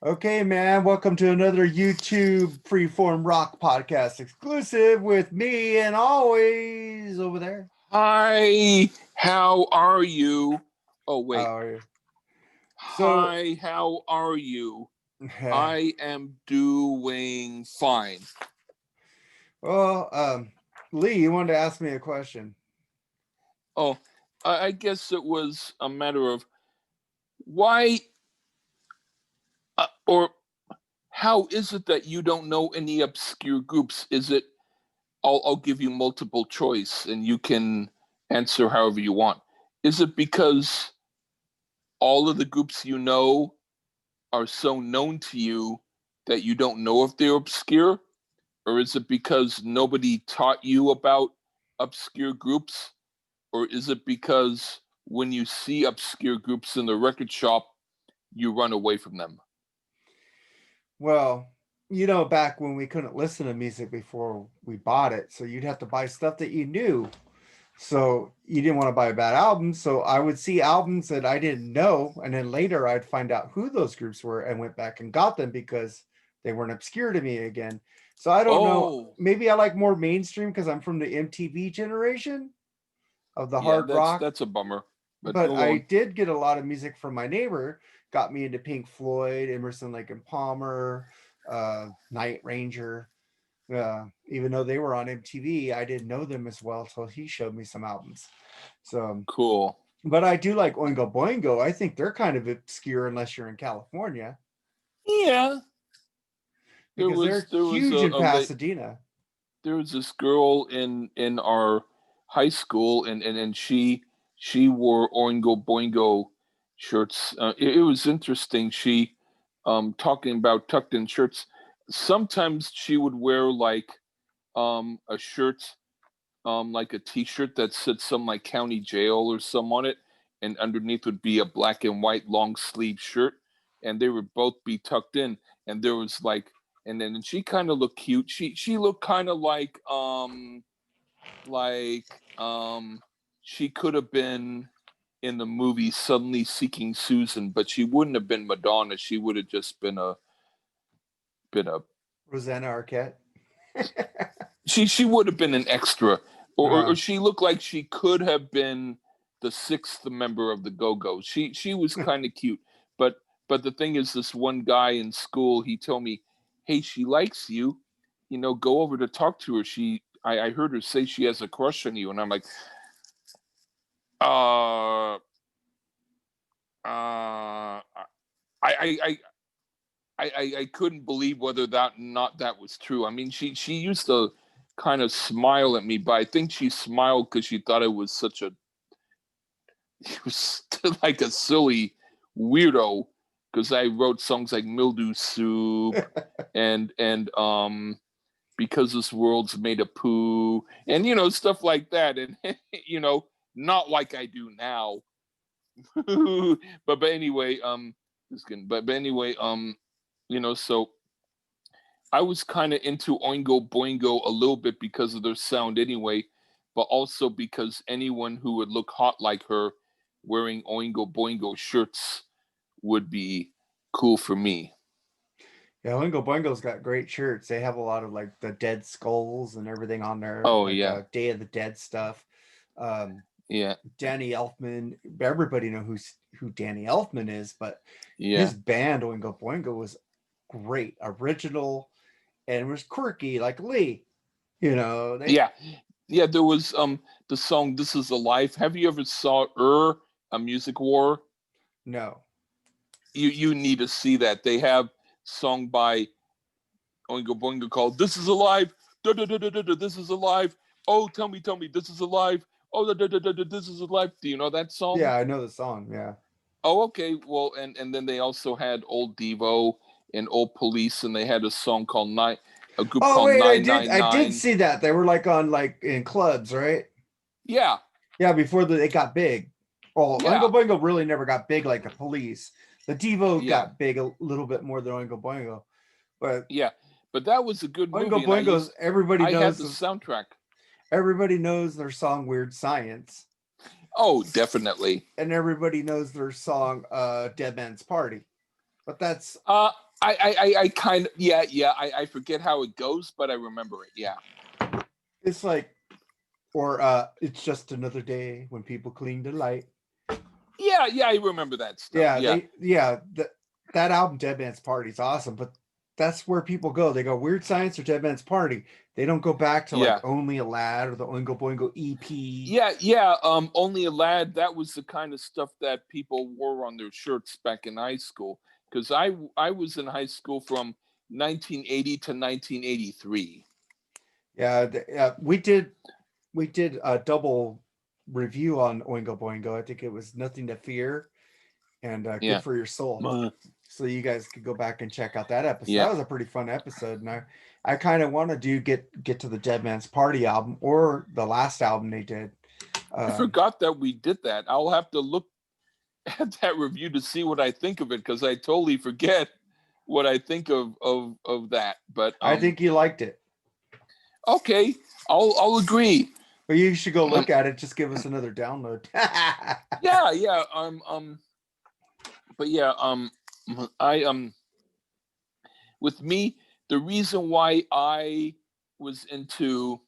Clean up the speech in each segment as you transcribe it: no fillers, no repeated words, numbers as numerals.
Okay, man, welcome to another YouTube Freeform Rock podcast exclusive with me and always over there. Hi, how are you? Oh, wait. How are you? So, Hi, how are you? I am doing fine. well, Lee, you wanted to ask me a question. Oh, I guess it was a matter of why or how is it that you don't know any obscure groups? Is it, I'll give you multiple choice and you can answer however you want. Is it because all of the groups you know are so known to you that you don't know if they're obscure? Or is it because nobody taught you about obscure groups? Or is it because when you see obscure groups in the record shop, you run away from them? Well, back when we couldn't listen to music before we bought it, so you'd have to buy stuff that you knew. So you didn't want to buy a bad album. So I would see albums that I didn't know. And then later I'd find out who those groups were and went back and got them because they weren't obscure to me again. So I don't know. Oh, Maybe I like more mainstream because I'm from the MTV generation of the yeah, hard that's rock. that's a bummer. But But go I on. did get a lot of music from my neighbor, got me into Pink Floyd, Emerson, Lake and Palmer, Night Ranger. Even though they were on MTV, I didn't know them as well until he showed me some albums. So, Cool. but I do like Oingo Boingo. I think they're kind of obscure unless you're in California Yeah, there because was they're there was huge in a late Pasadena. there was this girl in our high school, and she wore Oingo Boingo shirts. It was interesting. She talking about tucked in shirts. Sometimes she would wear like a shirt, like a t-shirt that said some like county jail or some on it, and underneath would be a black and white long sleeve shirt, and they would both be tucked in, and there was like, and then she kind of looked cute. She looked kind of like she could have been in the movie Suddenly Seeking Susan, but she wouldn't have been Madonna. She would have just been a Rosanna Arquette. she would have been an extra, or uh, she looked like she could have been the sixth member of the Go-Go's. She was kind of cute, but the thing is, this one guy in school, he told me, "Hey, she likes you. Go over to talk to her. I heard her say she has a crush on you," and I'm like, uh, I I I. I couldn't believe whether that was true. I mean, she used to kind of smile at me, but I think she smiled because she thought it was it was like a silly weirdo. Because I wrote songs like Mildew Soup and Because This World's Made of Poo, and stuff like that, and not like I do now. But anyway, just kidding. But anyway, so I was kind of into Oingo Boingo a little bit because of their sound anyway, but also because anyone who would look hot like her wearing Oingo Boingo shirts would be cool for me. yeah, Oingo Boingo's got great shirts. They have a lot of like the dead skulls and everything on there, Oh like yeah, Day of the Dead stuff. Um, yeah, Danny Elfman. Everybody know who Danny Elfman is, but yeah, his band Oingo Boingo was great, original, and it was quirky like Lee. They yeah, yeah. There was the song "This Is a Life." Have you ever saw a Music War? no. You need to see that. They have song by Oingo Boingo called "This Is Alive." Da, da, da, da, da, da, this is alive. Oh, tell me, this is alive. Oh, da, da, da, da, da, this is alive. Do you know that song? Yeah, I know the song. Yeah. Oh, okay. Well, and then they also had Old Devo and Old Police, and they had a song called Nine, a group Oh called wait, I Nine did Nine I did Nine. see that. They were like on like in clubs, right? Yeah, Yeah, before they got big. Well, Oingo yeah, Boingo really never got big like the Police. The Devo yeah, got big a little bit more than Oingo Boingo, but yeah. But that was a good Oingo movie, and Boingo's I had the soundtrack. everybody knows their song Weird Science, Oh, definitely. and everybody knows their song Dead Man's Party. But that's Uh, I kind of, yeah. I forget how it goes, but I remember it. Yeah. It's like, or it's just another day when people cling to light. Yeah, I remember that stuff. Yeah, Yeah. that album Dead Man's Party is awesome, but that's where people go. They go Weird Science or Dead Man's Party. They don't go back to like Yeah. Only a Lad or the Oingo Boingo EP. Yeah. Only a Lad. That was the kind of stuff that people wore on their shirts back in high school. Because I was in high school from 1980 to 1983. Yeah, we did a double review on Oingo Boingo. I think it was Nothing to Fear and Good Yeah. for Your Soul. Uh, So you guys could go back and check out that episode. yeah. That was a pretty fun episode, and I kind of want to get to the Dead Man's Party album or the last album they did. I forgot that we did that. I'll have to look at that review to see what I think of it, because I totally forget what I think of that. But I think you liked it. okay, I'll agree. But you should go look at it. Just give us another download. Yeah. But yeah, I with me, the reason why I was into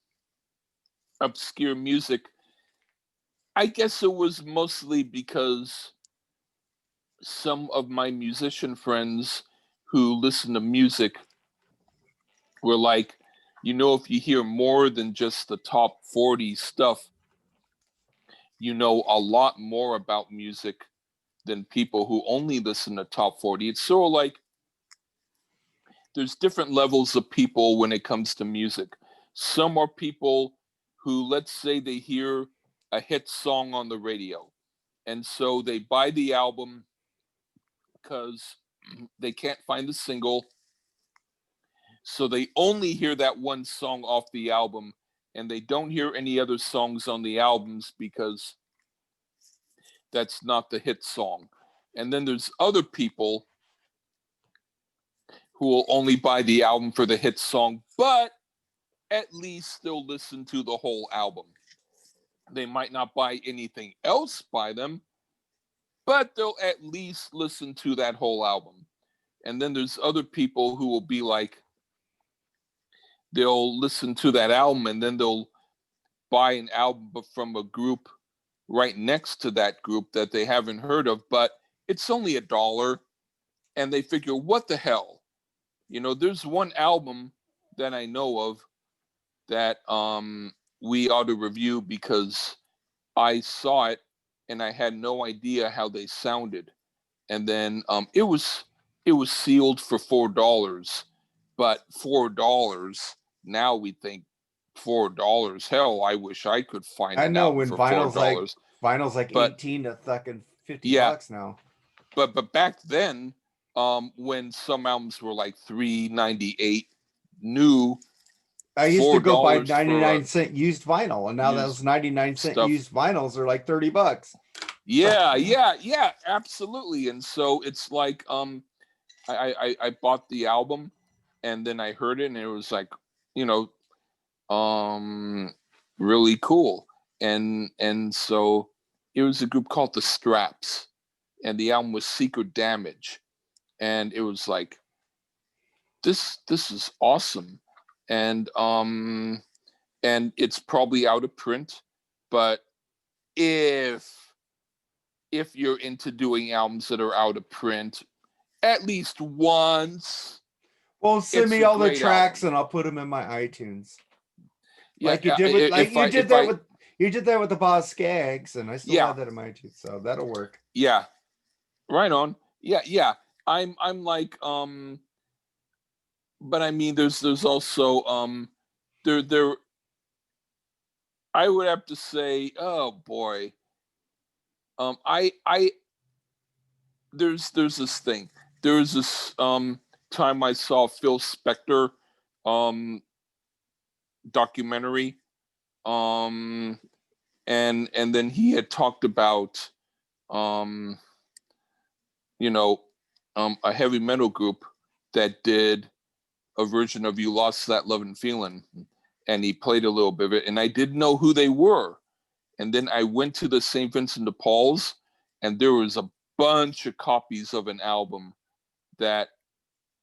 obscure music, I guess it was mostly because some of my musician friends who listen to music were like, if you hear more than just the top 40 stuff, you know a lot more about music than people who only listen to top 40. It's sort of like there's different levels of people when it comes to music. Some are people who, let's say they hear a hit song on the radio, and so they buy the album because they can't find the single. So they only hear that one song off the album, and they don't hear any other songs on the albums because that's not the hit song. And then there's other people who will only buy the album for the hit song, but at least they'll listen to the whole album. They might not buy anything else by them, but they'll at least listen to that whole album. And then there's other people who will be like, they'll listen to that album and then they'll buy an album from a group right next to that group that they haven't heard of, but it's only $1. And they figure, what the hell? There's one album that I know of that we ought to review because I saw it and I had no idea how they sounded. And then it was sealed for $4, but $4 now we think $4. Hell, I wish I could find I an know album when for $4. vinyl's like But 18 to fucking yeah, $50 now. but back then, when some albums were like $3.98 new, I used to go buy $4 99-cent used vinyl, and now those 99-cent stuff. used vinyls are like $30. Yeah, absolutely. And so it's like I bought the album and then I heard it and it was like, really cool. And so it was a group called the Straps, and the album was Secret Damage. And it was like, this is awesome. And it's probably out of print, but if you're into doing albums that are out of print at least once, Well, send me all the tracks album. and I'll put them in my iTunes. Yeah, like you did with you did that with the Boz Skaggs, and I still have that in my iTunes, so that'll work. Yeah, right on. Yeah. I'm like but I mean there's also there I would have to say, oh boy, I there's this thing. There's this time I saw Phil Spector documentary, and then he had talked about a heavy metal group that did a version of You Lost That Lovin' Feelin', and he played a little bit of it, and I didn't know who they were. And then I went to the St. Vincent de Paul's, and there was a bunch of copies of an album that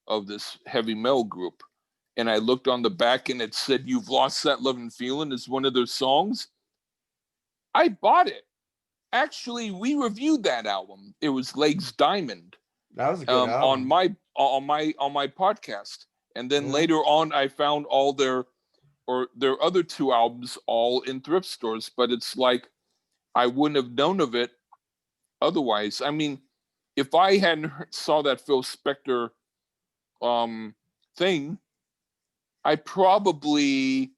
of this heavy metal group, and I looked on the back and it said "You've Lost That Lovin' Feeling" is one of their songs. I bought it. Actually, we reviewed that album. It was Legs Diamond, That was a good on album. my podcast, and then Yeah. later on I found all their other two albums all in thrift stores. But it's like I wouldn't have known of it otherwise. I mean, if I hadn't saw that Phil Spector thing, I probably,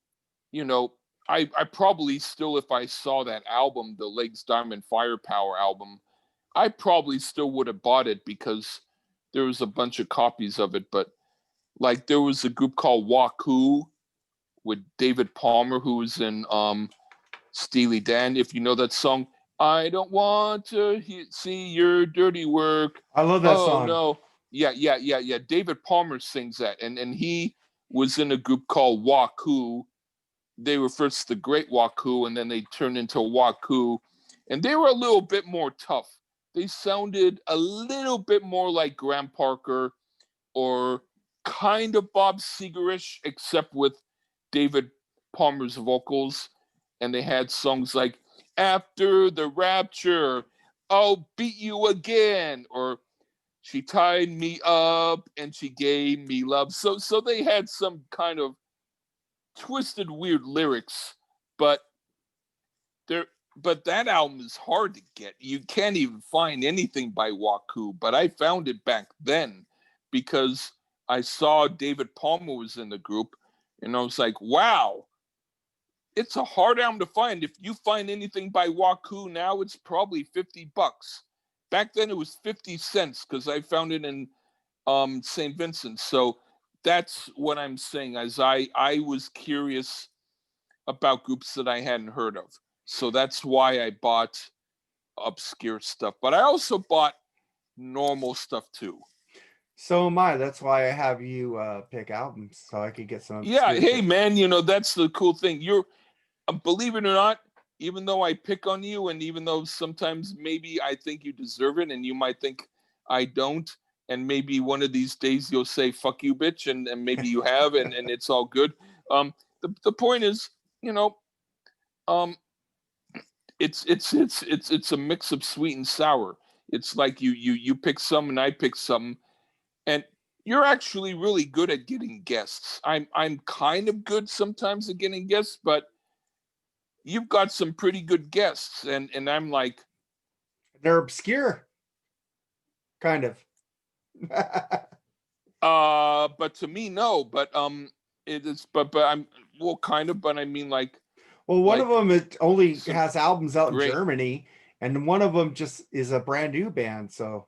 I probably still, if I saw that album, the Legs Diamond Firepower album, I probably still would have bought it because there was a bunch of copies of it. But like there was a group called Waku with David Palmer, who was in Steely Dan. If you know that song, I don't want to see your dirty work. I love that Oh song. no. Yeah. David Palmer sings that. And he was in a group called Waku. They were first the Great Waku, and then they turned into Waku. And they were a little bit more tough. They sounded a little bit more like Graham Parker or kind of Bob Seger-ish, except with David Palmer's vocals. And they had songs like "After the Rapture," "I'll Beat You Again," or "She Tied Me Up and She Gave Me Love." So they had some kind of twisted, weird lyrics, but that album is hard to get. You can't even find anything by Waku, but I found it back then because I saw David Palmer was in the group, and I was like, wow, it's a hard album to find. If you find anything by Waku now, it's probably $50. Back then it was 50 cents because I found it in St. Vincent. So that's what I'm saying, as I was curious about groups that I hadn't heard of. So that's why I bought obscure stuff. But I also bought normal stuff too. So am I. That's why I have you pick albums so I could get some Yeah, obscure hey shit. man, that's the cool thing. You're believe it or not, even though I pick on you, and even though sometimes maybe I think you deserve it, and you might think I don't, and maybe one of these days you'll say "fuck you, bitch," and maybe you have, and it's all good. The point is, um, it's a mix of sweet and sour. It's like you pick some and I pick some, and you're actually really good at getting guests. I'm kind of good sometimes at getting guests, but you've got some pretty good guests, and I'm like, They're obscure, kind of. but to me, no, but it is, but I'm, well, kind of, but I mean, like Well, one of them it only some has albums out in great, Germany, and one of them just is a brand new band. So,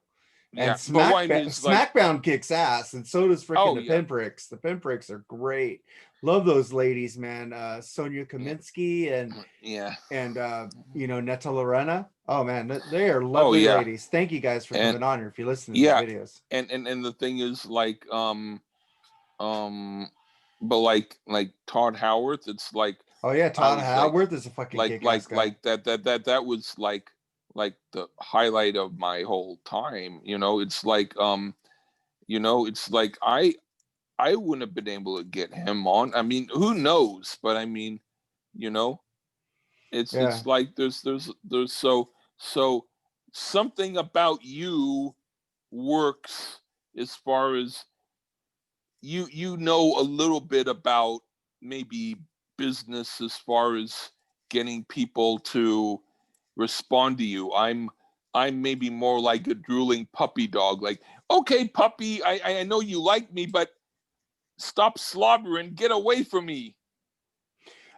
and yeah, but what I mean is like, Smackbound kicks ass, and so does freaking oh the yeah, Pinpricks. The Pinpricks are great. Love those ladies, man. Sonia yeah, Kaminsky yeah, and Netta Lorena. Oh man, they are oh lovely yeah, ladies. Thank you guys for and coming on here if you listen to these yeah, videos. and the thing is like um, but like Todd Howarth, it's like Oh yeah, I Todd was like Howard is a fucking kick-ass guy. that was like the highlight of my whole time. It's like it's like I wouldn't have been able to get him on. I mean, who knows? But I mean, you know, Yeah. it's like there's so something about you works as far as you know a little bit about maybe business as far as getting people to respond to you. I'm maybe more like a drooling puppy dog. Like, okay, puppy, I know you like me, but stop slobbering, get away from me.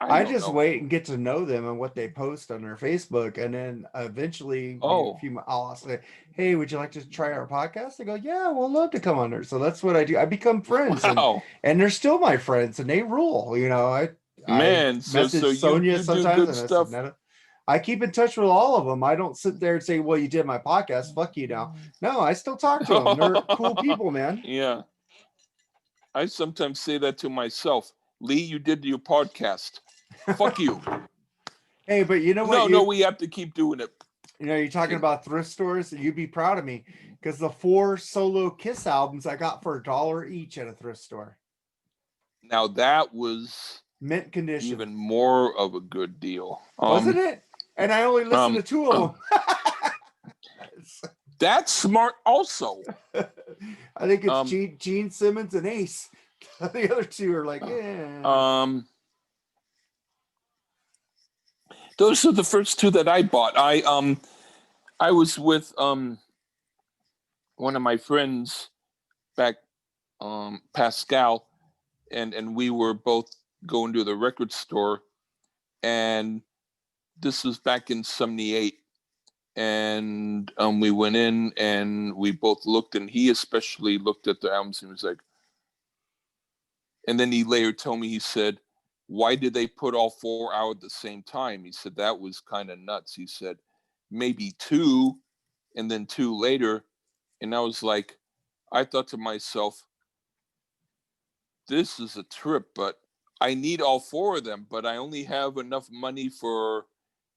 I I don't just know. wait and get to know them and what they post on their Facebook, and then eventually, Oh, I'll say, "Hey, would you like to try our podcast?" They go, "Yeah, we'll love to come on there." So that's what I do. I become friends, wow, and they're still my friends, and they rule. I man. So message you Sonia you do sometimes, good and I said, stuff. "No." I keep in touch with all of them. I don't sit there and say, "Well, you did my podcast. Fuck you now." No, I still talk to them. They're cool people, man. Yeah, I sometimes say that to myself. Lee, you did your podcast. Fuck you. Hey, but you know what? No, we have to keep doing it. You're talking Okay. about thrift stores. You'd be proud of me. because the 4 solo Kiss albums I got for $1 each at a thrift store, Now that was mint condition, even more of a good deal. wasn't it? And I only listened to 2 of them. That's smart also. I think it's Gene Simmons and Ace. The other 2 are like, those are the first 2 that I bought. I was with one of my friends back, Pascal, and we were both going to the record store, and this was back in 78. And we went in and we both looked, and he especially looked at the albums and was like, and then he later told me, he said, why did they put all 4 out at the same time? He said, that was kind of nuts. He said, maybe 2 and then 2 later. And I was like, I thought to myself, this is a trip, but I need all 4 of them, but I only have enough money for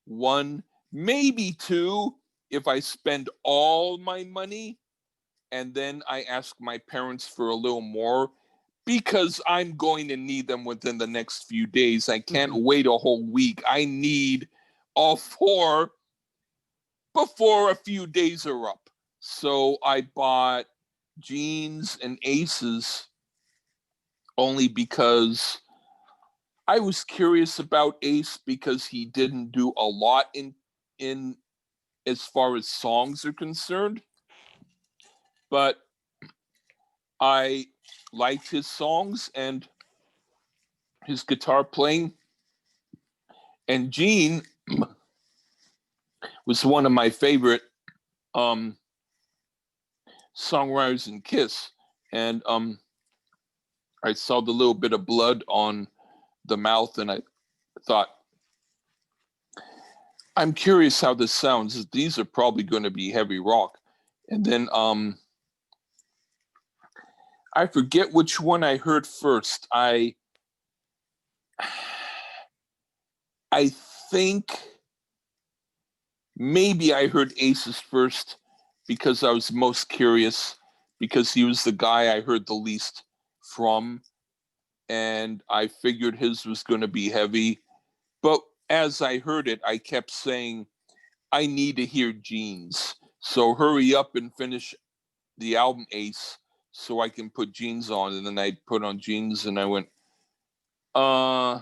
1, maybe 2, if I spend all my money. And then I ask my parents for a little more, because I'm going to need them within the next few days. I can't wait a whole week. I need all 4 before a few days are up. So I bought Jeans and Aces only because I was curious about Ace, because he didn't do a lot in as far as songs are concerned. But I liked his songs and his guitar playing. And Gene was one of my favorite songwriters in Kiss. And I saw the little bit of blood on the mouth, and I thought, I'm curious how this sounds. These are probably going to be heavy rock. And then I forget which one I heard first. I think maybe I heard Aces first, because I was most curious, because he was the guy I heard the least from, and I figured his was going to be heavy. But as I heard it, I kept saying, I need to hear Jeans. So hurry up and finish the album, Ace, so I can put Jeans on. And then I put on Jeans and I went, huh?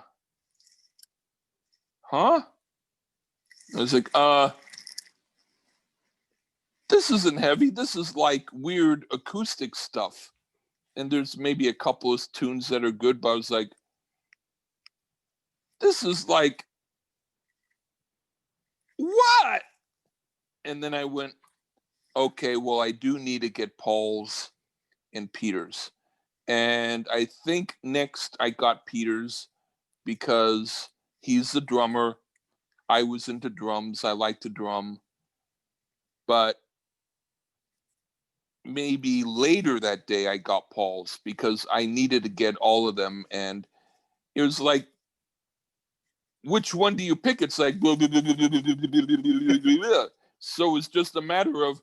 I was like, this isn't heavy. This is like weird acoustic stuff. And there's maybe a couple of tunes that are good, but I was like, this is like, what? And then I went, okay, well, I do need to get Paul's and Peter's. And I think next I got Peter's because he's the drummer. I was into drums. I like to drum. But maybe later that day I got Paul's because I needed to get all of them. And it was like, which one do you pick? It's like, blah, blah, blah, blah, blah, blah, blah, blah. So it's just a matter of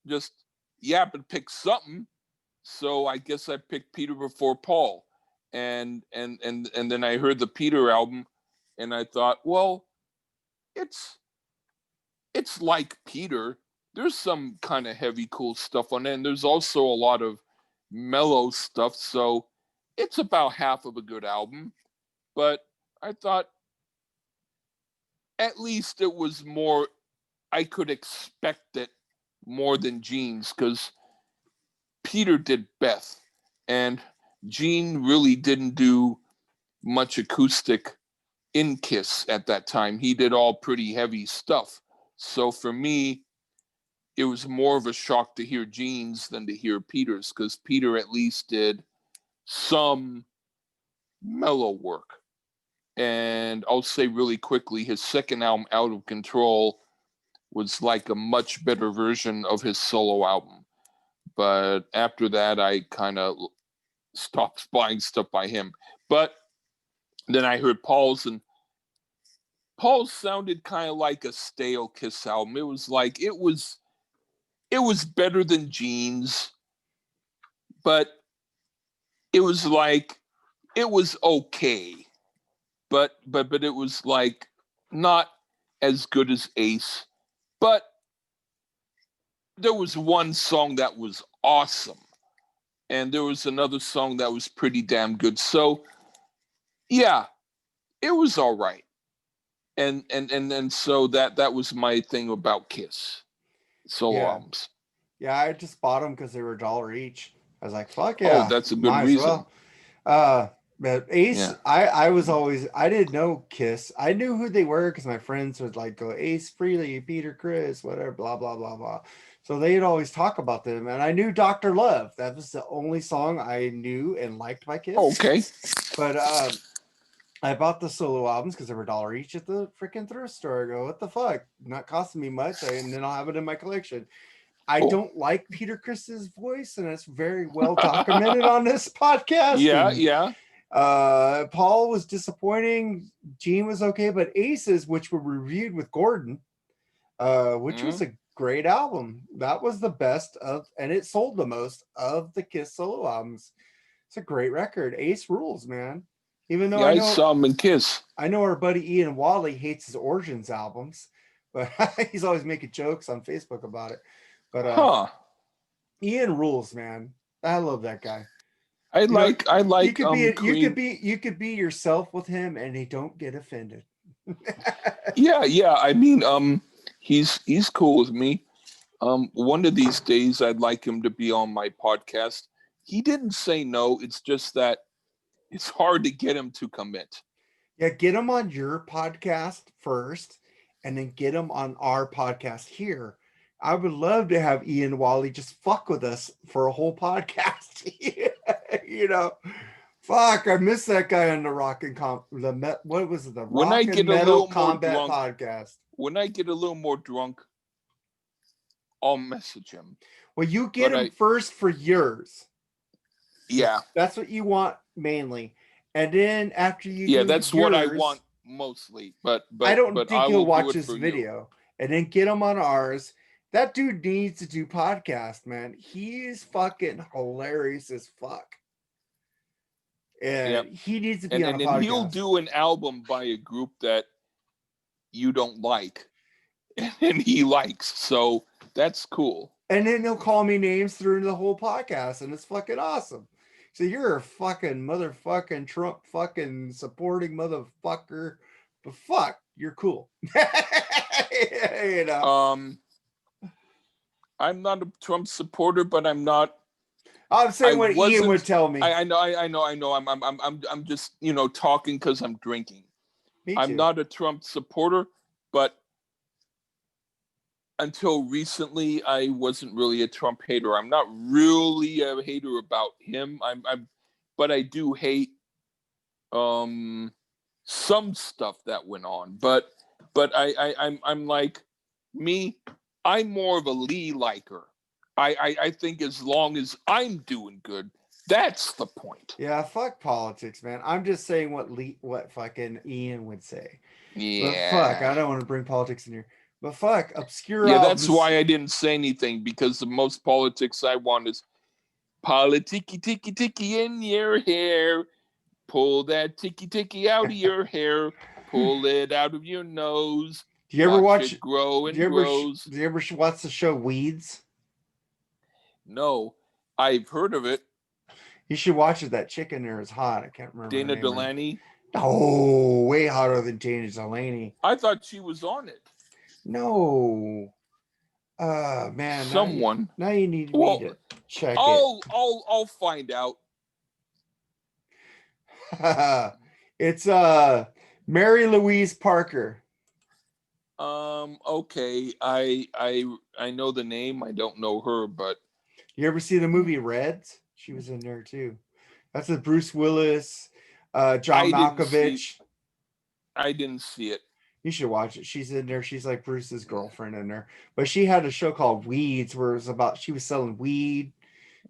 just yap and pick something. So I guess I picked Peter before Paul. And then I heard the Peter album and I thought, well, it's like Peter. There's some kind of heavy, cool stuff on it. And there's also a lot of mellow stuff. So it's about half of a good album. But I thought at least it was more, I could expect it more than Gene's, because Peter did Beth and Gene really didn't do much acoustic in Kiss at that time. He did all pretty heavy stuff. So for me, it was more of a shock to hear Gene's than to hear Peter's, because Peter at least did some mellow work. And I'll say really quickly, his second album, Out of Control, was like a much better version of his solo album. But after that, I kind of stopped buying stuff by him. But then I heard Paul's, and Paul's sounded kind of like a stale Kiss album. It was like, it was it was better than Jeans, but it was like it was okay, but it was like not as good as Ace. But there was one song that was awesome, and there was another song that was pretty damn good. So yeah, it was all right. And so that was my thing about Kiss solo Yeah. albums. Yeah, I just bought them because they were $1 each. I was like, fuck Oh, yeah, that's a good might as reason. well. But Ace, Yeah. I was always, I didn't know Kiss. I knew who they were because my friends would like go Ace Frehley, Peter Chris, whatever, blah blah blah blah. So they'd always talk about them, and I knew Doctor Love. That was the only song I knew and liked by Kiss. Okay. But I bought the solo albums because they were $1 each at the freaking thrift store. I go, what the fuck? Not costing me much, and then I'll have it in my collection. I Cool. don't like Peter Chris's voice, and it's very well documented on this podcast. Yeah, And yeah. Paul was disappointing. Gene was okay, but Aces, which were reviewed with Gordon, which was a great album. That was the best of, and it sold the most of the Kiss solo albums. It's a great record. Ace rules, man. Even though Yeah, I saw him in Kiss. I know our buddy Ian Wally hates his Origins albums, but he's always making jokes on Facebook about it. But Huh. Ian rules, man. I love that guy. I You know, like you could be Cream. you could be yourself with him, and he don't get offended. Yeah, yeah. I mean, he's cool with me. One of these days I'd like him to be on my podcast. He didn't say no. It's just that it's hard to get him to commit. Yeah, get him on your podcast first, and then get him on our podcast here. I would love to have Ian Wally just fuck with us for a whole podcast. You know, fuck, I miss that guy on the rock and what was it, the When I rock get and a metal little more combat drunk, podcast? when I get a little more drunk, I'll message him. Well, you get him first for yours. Yeah, that's what you want mainly, and then after you do that's yours, what I want mostly. But I don't think I he'll will watch do it this for video, and then get him on ours. That dude needs to do podcast, man. He's fucking hilarious as fuck. And he needs to be on a podcast. And he'll do an album by a group that you don't like and he likes. So that's cool. And then he'll call me names through the whole podcast, and it's fucking awesome. So you're a fucking motherfucking Trump fucking supporting motherfucker, but fuck, you're cool. You know. I'm not a Trump supporter, but I'm not. I'm saying what Ian would tell me. I know. I'm just talking because I'm drinking. Me too. I'm not a Trump supporter, but until recently, I wasn't really a Trump hater. I'm not really a hater about him. But I do hate some stuff that went on. But I'm like me. I'm more of a Lee liker. I think as long as I'm doing good, that's the point. Yeah, fuck politics, man. I'm just saying what fucking Ian would say. Yeah. But fuck, I don't want to bring politics in here. But fuck, obscure albums. That's why I didn't say anything, because the most politics I want is politicky ticky ticky in your hair. Pull that ticky ticky out of your hair. Pull it out of your nose. Do you ever watch it grow and grows? Do you ever watch the show Weeds? No, I've heard of it. You should watch it. That chick in there is hot. I can't remember. Dana Delaney. Oh, way hotter than Dana Delaney. I thought she was on it. No. Man. Someone. Now you need me to check it. I'll find out. It's Mary Louise Parker. Okay. I know the name. I don't know her, but you ever see the movie Reds? She was in there too. That's with Bruce Willis, John Malkovich. I didn't see it. You should watch it. She's in there. She's like Bruce's girlfriend in there. But she had a show called Weeds where it was about she was selling weed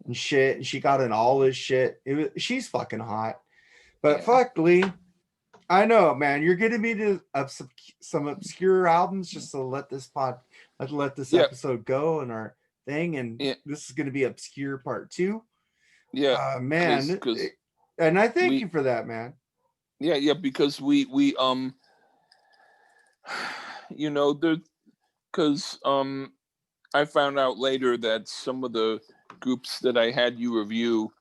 and shit, and she got in all this shit. She's fucking hot. But fuck, Lee. I know, man. You're getting me to some obscure albums just to let this episode go, and our thing, and Yeah, this is going to be Obscure Part 2. yeah, Man, because and I thank we, you for that, man. yeah, because we you know, there, because I found out later that some of the groups that I had you review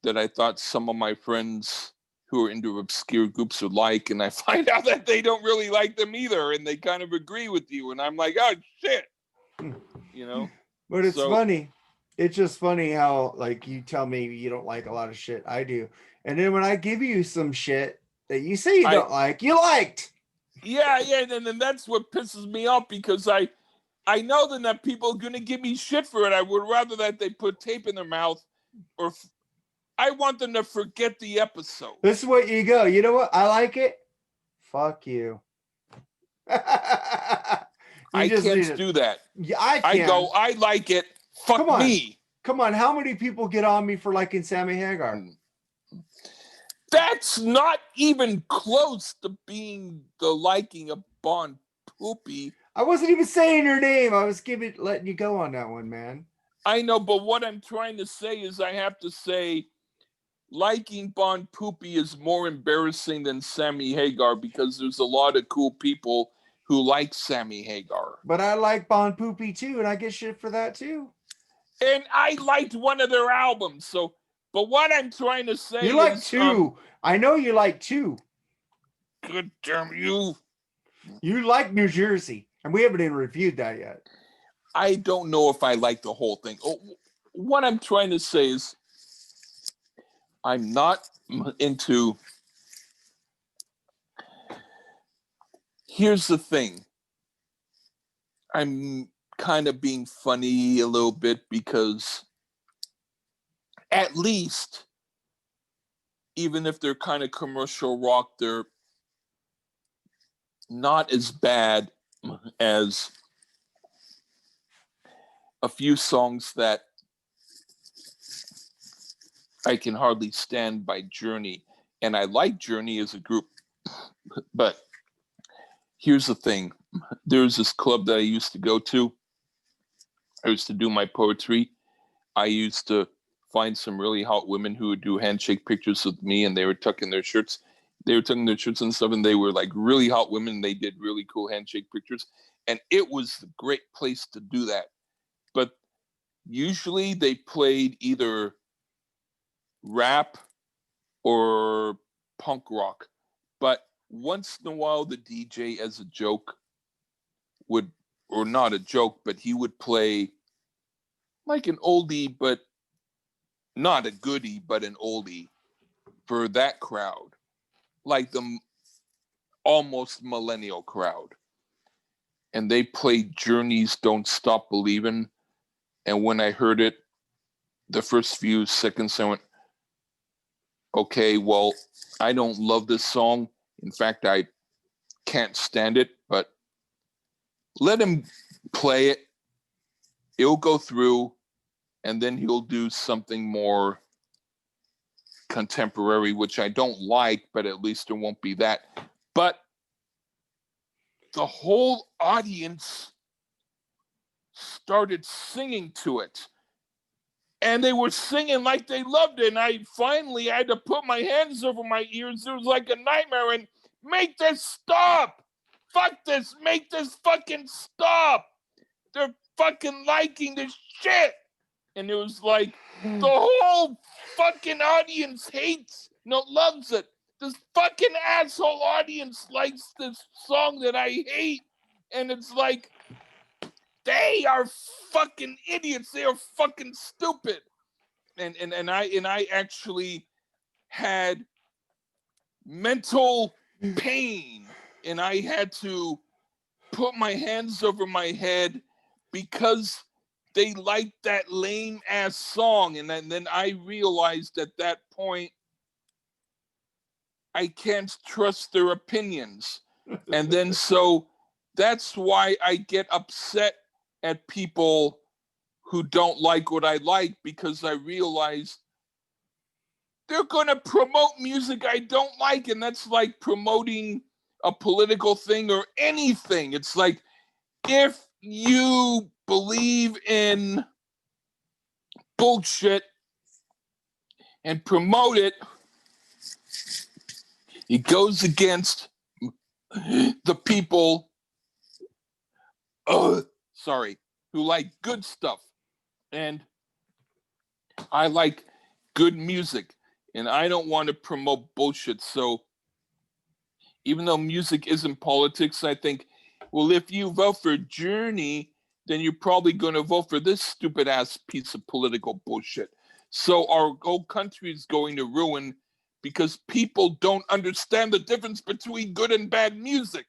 that I thought some of my friends who are into obscure groups would like, and I find out that they don't really like them either, and they kind of agree with you, and I'm like, oh shit, you know. But it's So funny. It's just funny how like you tell me you don't like a lot of shit I do. And then when I give you some shit that you say you I, don't like, you liked. yeah, and then that's what pisses me off because I know that people are gonna give me shit for it. I would rather that they put tape in their mouth, or I want them to forget the episode. This is what you go. You know what? I like it. Fuck you. You I just can't need it. do that. Yeah, I I go, can. I like it. Come Fuck on. me. Come on. How many people get on me for liking Sammy Hagar? That's not even close to being the liking of Bon Poopy. I wasn't even saying your name. I was letting you go on that one, man. I know, but what I'm trying to say is I have to say liking Bon Poopy is more embarrassing than Sammy Hagar because there's a lot of cool people who like Sammy Hagar. But I like Bon Poopy too, and I get shit for that too. And I liked one of their albums. So, but what I'm trying to say You like is, two. I know you like two. good damn you. You like New Jersey, and we haven't even reviewed that yet. I don't know if I like the whole thing. What I'm trying to say is, I'm not into. Here's the thing. I'm kind of being funny a little bit because at least, even if they're kind of commercial rock, they're not as bad as a few songs that I can hardly stand by Journey. And I like Journey as a group, but here's the thing. There's this club that I used to go to. I used to do my poetry. I used to find some really hot women who would do handshake pictures with me, and they were tucking their shirts. They were tucking their shirts and stuff, and they were like really hot women. They did really cool handshake pictures, and it was a great place to do that. But usually they played either rap or punk rock. But once in a while, the DJ, as a joke, would, or not a joke, but he would play like an oldie, but not a goodie, but an oldie for that crowd, like the almost millennial crowd. And they played Journey's Don't Stop Believin'. And when I heard it, the first few seconds, I went, okay, well, I don't love this song. In fact, I can't stand it, but let him play it. It'll go through, and then he'll do something more contemporary, which I don't like, but at least it won't be that. But the whole audience started singing to it. And they were singing like they loved it. And I finally had to put my hands over my ears. It was like a nightmare. And make this stop. Fuck this. Make this fucking stop. They're fucking liking this shit. And it was like the whole fucking audience loves it. This fucking asshole audience likes this song that I hate. And it's like, they are fucking idiots. They are fucking stupid. And I actually had mental pain, and I had to put my hands over my head because they liked that lame ass song. And then I realized at that point I can't trust their opinions. And then so that's why I get upset at people who don't like what I like, because I realize they're going to promote music I don't like. And that's like promoting a political thing or anything. It's like, if you believe in bullshit and promote it, it goes against the people, who like good stuff. And I like good music, and I don't want to promote bullshit. So even though music isn't politics, I think, well, if you vote for Journey, then you're probably going to vote for this stupid ass piece of political bullshit. So our whole country is going to ruin because people don't understand the difference between good and bad music.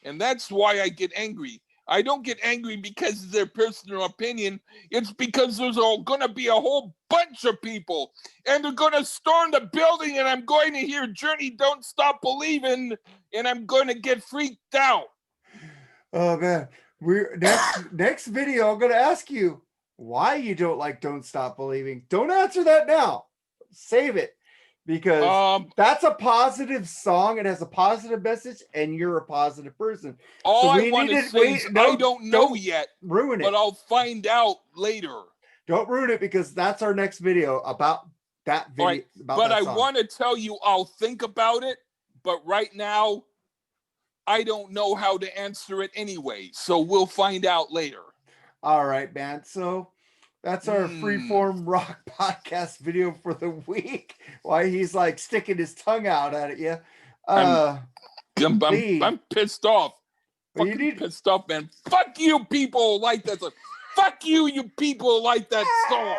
And that's why I get angry. I don't get angry because of their personal opinion. It's because there's going to be a whole bunch of people, and they're going to storm the building, and I'm going to hear Journey Don't Stop Believing, and I'm going to get freaked out. Oh man, we're next video. I'm gonna ask you why you don't like "Don't Stop Believing." Don't answer that now. Save it, because that's a positive song. It has a positive message, and you're a positive person. All I want to say is I don't know yet. Ruin it, but I'll find out later. Don't ruin it, because that's our next video about that video. Right. But I want to tell you, I'll think about it. But right now, I don't know how to answer it anyway. So we'll find out later. All right, man. So that's our Freeform Rock podcast video for the week. Why he's like sticking his tongue out at you. I'm pissed off. Fucking pissed off, man. Fuck you people like that song. Fuck you, you people like that song.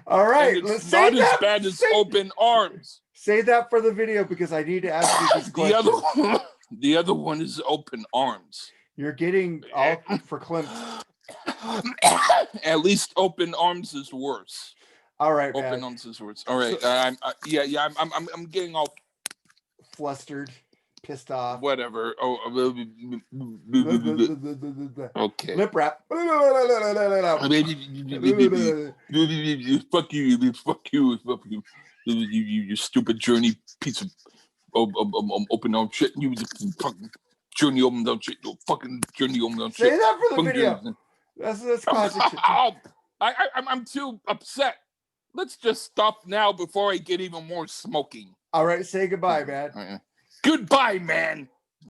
All right. And it's not as bad as Open Arms. Say that for the video, because I need to ask you these questions. The other one is Open Arms. You're getting all verklempt. At least Open Arms is worse. All right, Open Arms is worse. All right. I'm getting all flustered, pissed off. Whatever. Okay. Lip wrap. Fuck you. Fuck you. You stupid Journey piece of Open Arms shit. You fucking Journey Open Arms shit. Fucking Journey Open Arms shit. Say that for the video. That's classic shit. I'm too upset. Let's just stop now before I get even more smoking. All right, say goodbye, man. Goodbye, man.